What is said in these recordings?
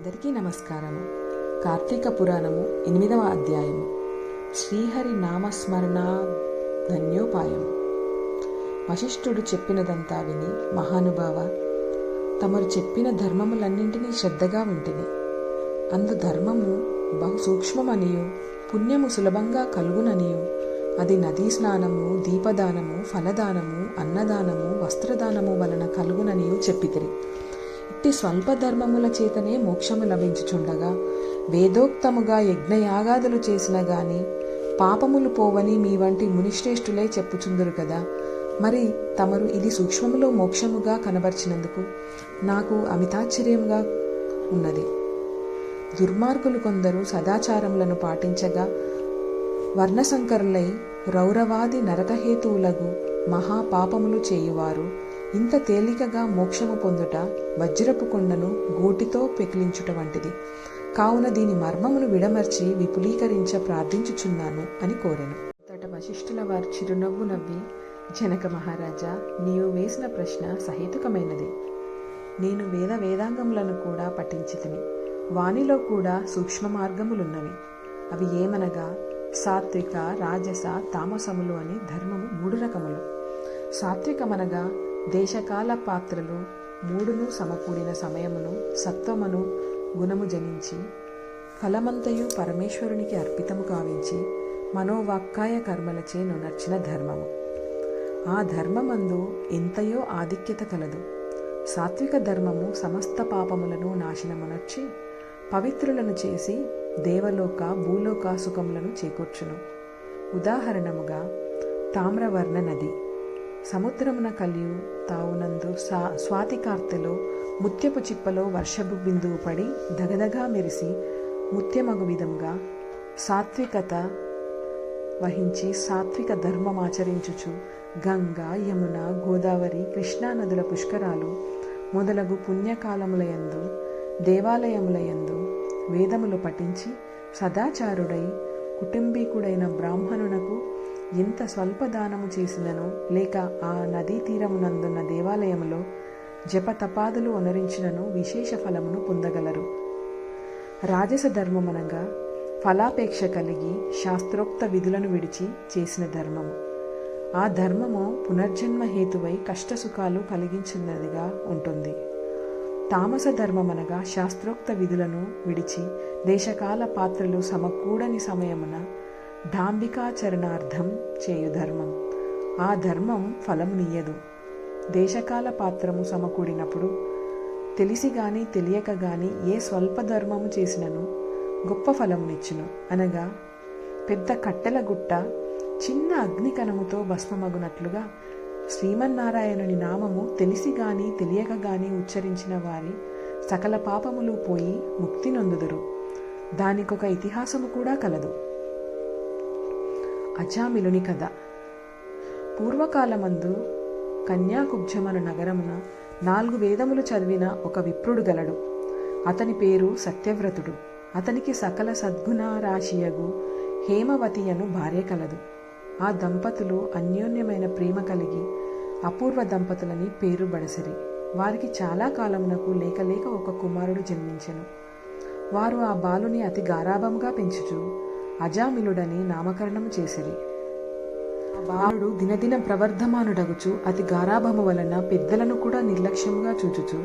అందరికీ నమస్కారము. కార్తీక పురాణము 8వ అధ్యాయము. శ్రీహరి నామస్మరణ ధన్యోపాయము. వశిష్ఠుడు చెప్పినదంతా విని, మహానుభావ, తమరు చెప్పిన ధర్మములన్నింటినీ శ్రద్ధగా వింటిని. అందు ధర్మము బహు సూక్ష్మమనియు పుణ్యము సులభంగా కలుగుననియు అది నదీ స్నానము, దీపదానము, ఫలదానము, అన్నదానము, వస్త్రదానము వలన కలుగుననియు చెప్పితిరి. ఇట్టి స్వల్ప ధర్మముల చేతనే మోక్షము లభించుచుండగా వేదోక్తముగా యజ్ఞయాగాదులు చేసిన గాని పాపములు పోవని మీ వంటి మునిశ్రేష్ఠులే చెప్పుచుందురు కదా. మరి తమరు ఇది సూక్ష్మములో మోక్షముగా కనబర్చినందుకు నాకు అమితాశ్చర్యముగా ఉన్నది. దుర్మార్గులు కొందరు సదాచారములను పాటించగా వర్ణశంకరులై రౌరవాది నరకహేతువులగు మహాపాపములు చేయువారు ఇంత తేలికగా మోక్షము పొందుట వజ్రపు కొండను గూటితో పెకిలించుట వంటిది. కావున దీని మర్మమును విడమర్చి విపులీకరించ ప్రార్థించుచున్నాను అని కోరెను. తట వశిష్ఠుల వారు చిరునవ్వు నవ్వి, జనక మహారాజా, నీవు వేసిన ప్రశ్న సహేతుకమైనది. నేను వేదాంగములను కూడా పఠించితిని. వానిలో కూడా సూక్ష్మ మార్గములున్నవి. అవి ఏమనగా సాత్విక, రాజస, తామసములు అని ధర్మము 3 రకములు. సాత్వికమనగా దేశకాల పాత్రలు 3ను సమకూడిన సమయమును సత్వమును గుణము జనించి ఫలమంతయు పరమేశ్వరునికి అర్పితము కావించి మనోవాక్కాయ కర్మలచే నొనర్చిన ధర్మము. ఆ ధర్మమందు ఎంతయో ఆధిక్యత కలదు. సాత్విక ధర్మము సమస్త పాపములను నాశనమునర్చి పవిత్రులను చేసి దేవలోక, భూలోక సుఖములను చేకూర్చును. ఉదాహరణముగా తామ్రవర్ణ నది సముద్రమున కలియు తావునందు స్వాతికార్తెలో ముత్యపు చిప్పలో వర్షపు బిందువు పడి దగదగా మెరిసి ముత్యమగు విధంగా సాత్వికత వహించి సాత్విక ధర్మమాచరించుచు గంగా, యమున, గోదావరి, కృష్ణా నదుల పుష్కరాలు మొదలగు పుణ్యకాలములయందు దేవాలయములయందు వేదములు పఠించి సదాచారుడై కుటుంబీకుడైన బ్రాహ్మణునకు ఎంత స్వల్ప దానము చేసినను లేక ఆ నదీ తీరమునందున్న దేవాలయములో జపతపాదులు ఒనరించినను విశేష ఫలమును పొందగలరు. రాజస ధర్మమనగా ఫలాపేక్ష కలిగి శాస్త్రోక్త విధులను విడిచి చేసిన ధర్మము. ఆ ధర్మము పునర్జన్మ హేతువై కష్టసుఖాలు కలిగించినదిగా ఉంటుంది. తామస ధర్మమనగా శాస్త్రోక్త విధులను విడిచి దేశకాల పాత్రలు సమకూడని సమయమున డాంబికాచరణార్థం చేయు ధర్మం. ఆ ధర్మం ఫలమునియ్యదు. దేశకాల పాత్రము సమకూడినప్పుడు తెలిసి గాని తెలియక గాని ఏ స్వల్ప ధర్మము చేసినను గొప్ప ఫలమునిచ్చును. అనగా పెద్ద కట్టెల గుట్ట చిన్న అగ్నికణముతో భస్మమగునట్లుగా శ్రీమన్నారాయణుని నామము తెలిసి గాని తెలియక గాని ఉచ్చరించిన వారి సకల పాపములు పోయి ముక్తి నొందుదురు. దానికొక ఇతిహాసము కూడా కలదు. అజామిలుని కథ. పూర్వకాలమందు కన్యాకుబ్జమను నగరమున 4 వేదములు చదివిన ఒక విప్రుడు గలడు. అతని పేరు సత్యవ్రతుడు. అతనికి సకల సద్గుణారాశియగు హేమవతి అను భార్య కలదు. ఆ దంపతులు అన్యోన్యమైన ప్రేమ కలిగి అపూర్వ దంపతులని పేరు బడసిరి. వారికి చాలా కాలమునకు లేక ఒక కుమారుడు జన్మించెను. వారు ఆ బాలుని అతి గారాభంగా పెంచుచు అజామిలుడని నామకరణము చేసిరి. ఆ బాలుడు దినదిన ప్రవర్ధమానుడగుచు అతి గారాభము వలన పెద్దలను కూడా నిర్లక్ష్యముగా చూచుచు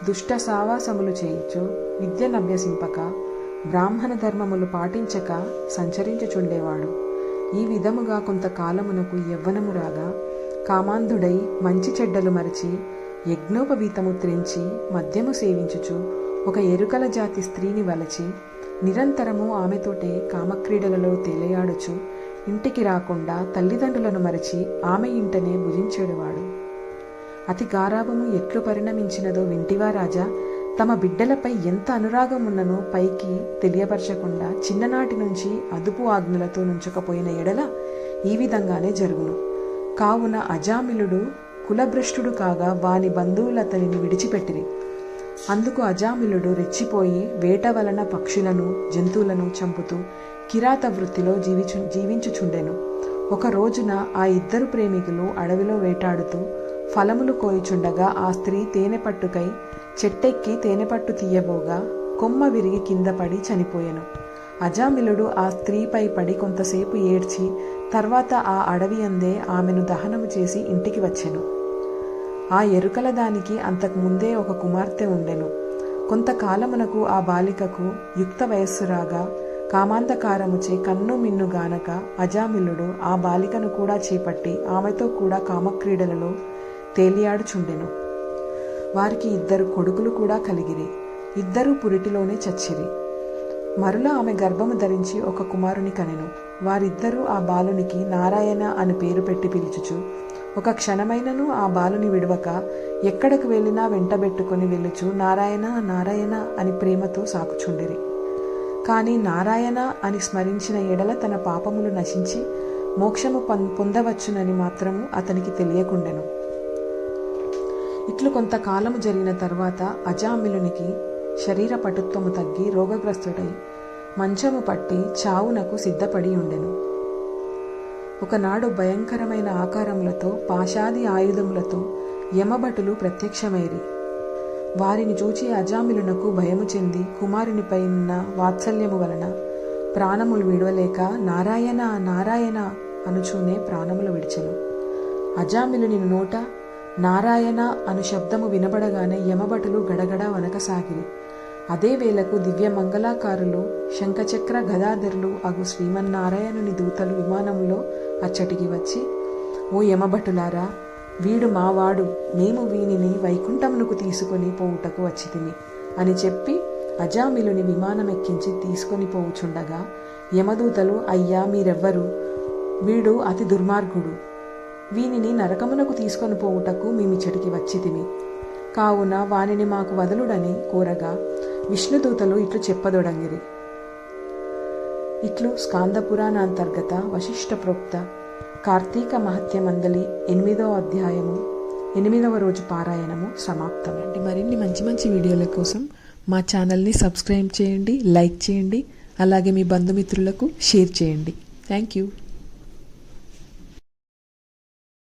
దుష్ట సావాసములు చేయుచు విద్యనభ్యసింపక బ్రాహ్మణ ధర్మములు పాటించక సంచరించుచుండేవాడు. ఈ విధముగా కొంతకాలమునకు యవ్వనము రాగా కామాంధుడై మంచి చెడ్డలు మరచి యజ్ఞోపవీతము త్రెంచి మద్యము సేవించుచు ఒక ఎరుకల జాతి స్త్రీని వలచి నిరంతరము ఆమెతోటే కామక్రీడలలో తేలియాడుచు ఇంటికి రాకుండా తల్లిదండ్రులను మరచి ఆమె ఇంటనే భుజించేడువాడు. అతి గారాభము ఎట్లు పరిణమించినదో వింటివా రాజా? తమ బిడ్డలపై ఎంత అనురాగం ఉన్ననో పైకి తెలియపరచకుండా చిన్ననాటి నుంచి అదుపు ఆజ్ఞలతో నుంచకపోయిన ఎడల ఈ విధంగానే జరుగును. కావున అజామిలుడు కులభ్రష్టుడు కాగా వాని బంధువులతనిని విడిచిపెట్టిరి. అందుకు అజామిలుడు రెచ్చిపోయి వేట వలన పక్షులను, జంతువులను చంపుతూ కిరాత వృత్తిలో జీవించుచుండెను. ఒక రోజున ఆ 2 ప్రేమికులు అడవిలో వేటాడుతూ ఫలములు కోయుచుండగా ఆ స్త్రీ తేనె పట్టుకై చెట్టెక్కి తేనెపట్టు తీయబోగా కొమ్మ విరిగి కింద పడి చనిపోయెను. అజామిలుడు ఆ స్త్రీపై పడి కొంతసేపు ఏడ్చి తర్వాత ఆ అడవి అందే ఆమెను దహనము చేసి ఇంటికి వచ్చెను. ఆ ఎరుకల దానికి అంతకుముందే ఒక కుమార్తె ఉండెను. కొంతకాలమునకు ఆ బాలికకు యుక్త వయస్సు రాగా కామాంధకారముచే కన్ను మిన్ను గానక అజామిలుడు ఆ బాలికను కూడా చేపట్టి ఆమెతో కూడా కామక్రీడలలో తేలియాడుచుండెను. వారికి 2 కొడుకులు కూడా కలిగిరి. 2 పురిటిలోనే చచ్చిరి. మరుల ఆమె గర్భము ధరించి ఒక కుమారుని కనెను. వారిద్దరూ ఆ బాలునికి నారాయణ అని పేరు పెట్టి పిలుచుచు ఒక క్షణమైనను ఆ బాలుని విడవక ఎక్కడకు వెళ్ళినా వెంటబెట్టుకుని వెళ్ళుచు నారాయణ నారాయణ అని ప్రేమతో సాకుచుండిరి. కానీ నారాయణ అని స్మరించిన ఎడల తన పాపములు నశించి మోక్షము పొందవచ్చునని మాత్రము అతనికి తెలియకుండెను. ఇట్లు కొంతకాలము జరిగిన తర్వాత అజామిలునికి శరీర పటుత్వము తగ్గి రోగగ్రస్తుడై మంచము పట్టి చావునకు సిద్ధపడి ఉండెను. ఒకనాడు భయంకరమైన ఆకారములతో పాశాది ఆయుధములతో యమభటులు ప్రత్యక్షమైరి. వారిని చూచి అజామిలునకు భయము చెంది కుమారునిపై ఉన్న వాత్సల్యము వలన ప్రాణములు విడవలేక నారాయణ నారాయణ అనుచూనే ప్రాణములు విడిచెను. అజామిలుని నోట నారాయణ అను శబ్దము వినబడగానే యమభటులు గడగడ వనకసాగిరి. అదే వేళకు దివ్య మంగళాకారులు శంఖచక్ర గదాధరులు అగు శ్రీమన్నారాయణుని దూతలు విమానంలో అచ్చటికి వచ్చి, ఓ యమభటులారా, వీడు మావాడు, మేము వీనిని వైకుంఠమునకు తీసుకొని పోవుటకు వచ్చితిమి అని చెప్పి అజామిలుని విమానమెక్కించి తీసుకొని పోవుచుండగా యమదూతలు, అయ్యా మీరెవ్వరు? వీడు అతి దుర్మార్గుడు, వీనిని నరకమునకు తీసుకొని పోవుటకు మేమిచ్చటికి వచ్చితిమి, కావున వానిని మాకు వదలుడని కోరగా విష్ణుదూతలు ఇట్లు చెప్పదొడంగిరి. ఇట్లు స్కాంద పురాణాంతర్గత వశిష్ఠ ప్రోక్త కార్తీక మహత్యమందలి 8వ అధ్యాయము 8వ రోజు పారాయణము సమాప్తం. మరిన్ని మంచి మంచి వీడియోల కోసం మా ఛానల్ని సబ్స్క్రైబ్ చేయండి, లైక్ చేయండి, అలాగే మీ బంధుమిత్రులకు షేర్ చేయండి. Thank you.